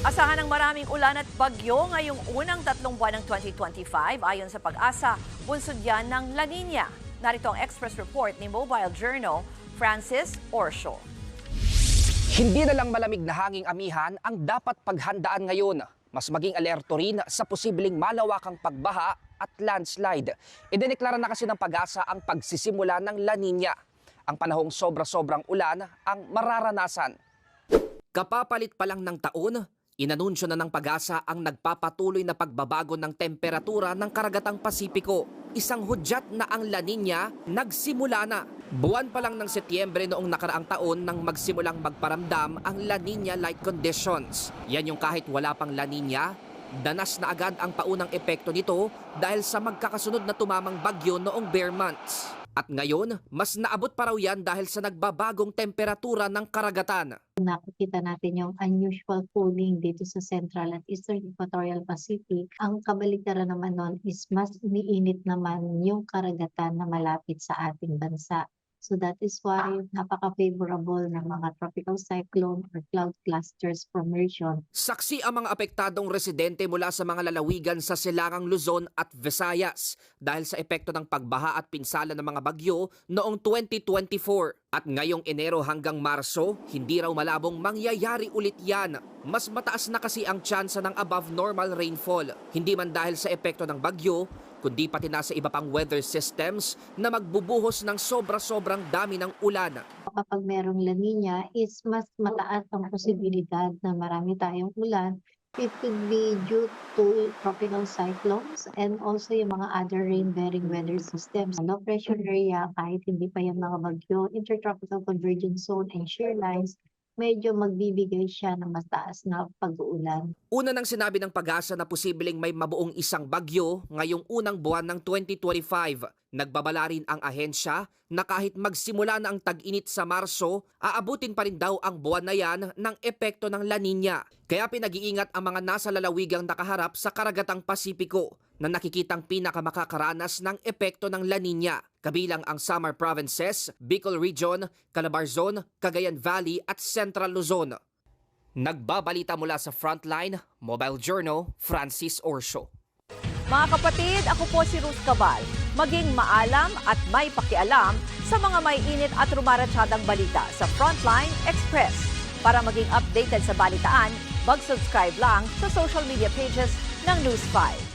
Asahan ng maraming ulan at bagyo ngayong unang 3 buwan ng 2025 ayon sa Pag-asa, bunsod yan ng La Nina. Narito ang Express Report ni Mobile Journal, Francis Orsio. Hindi na lang malamig na hanging amihan ang dapat paghandaan ngayon. Mas maging alerto rin sa posibleng malawakang pagbaha at landslide. Idineklara na kasi ng Pag-asa ang pagsisimula ng La Nina. Ang panahong sobra-sobrang ulan ang mararanasan. Kapapalit pa lang ng taon, inanunsyo na ng Pag-asa ang nagpapatuloy na pagbabago ng temperatura ng karagatang Pasipiko. Isang hudyat na ang La Nina nagsimula na. Buwan pa lang ng Setyembre noong nakaraang taon nang magsimulang magparamdam ang La Nina-like conditions. Yan yung kahit wala pang La Nina, danas na agad ang paunang epekto nito dahil sa magkakasunod na tumamang bagyo noong bare months. At ngayon, mas naabot pa raw yan dahil sa nagbabagong temperatura ng karagatan. Nakikita natin yung unusual cooling dito sa Central at Eastern Equatorial Pacific. Ang kabaligtaran naman nun is mas umiinit naman yung karagatan na malapit sa ating bansa. So that is why napaka-favorable ng mga tropical cyclone or cloud clusters formation. Saksi ang mga apektadong residente mula sa mga lalawigan sa Silangang Luzon at Visayas dahil sa epekto ng pagbaha at pinsala ng mga bagyo noong 2024. At ngayong Enero hanggang Marso, hindi raw malabong mangyayari ulit yan. Mas mataas na kasi ang tsansa ng above normal rainfall. Hindi man dahil sa epekto ng bagyo, kundi pati na sa iba pang weather systems na magbubuhos ng sobra-sobrang dami ng ulan. Kapag merong La Nina is mas mataas ang posibilidad na marami tayong ulan. It could be due to tropical cyclones and also yung mga other rain-bearing weather systems. Low pressure area, kahit hindi pa yung mga bagyo, intertropical convergence zone and shear lines, medyo magbibigay siya ng mas taas na pag-uulan. Una nang sinabi ng Pag-asa na posibleng may mabuong isang bagyo ngayong unang buwan ng 2025. Nagbabala rin ang ahensya na kahit magsimula na ang tag-init sa Marso, aabutin pa rin daw ang buwan na yan ng epekto ng La Nina. Kaya pinag-iingat ang mga nasa lalawigang nakaharap sa karagatang Pasipiko na nakikitang pinakamakakaranas ng epekto ng La Nina. Kabilang ang Samar Provinces, Bicol Region, Calabarzon, Cagayan Valley at Central Luzon. Nagbabalita mula sa Frontline, Mobile Journal, Francis Orsio. Mga kapatid, ako po si Ruth Cabal. Maging maalam at may pakialam sa mga may init at rumaratsadang balita sa Frontline Express. Para maging updated sa balitaan, mag-subscribe lang sa social media pages ng News 5.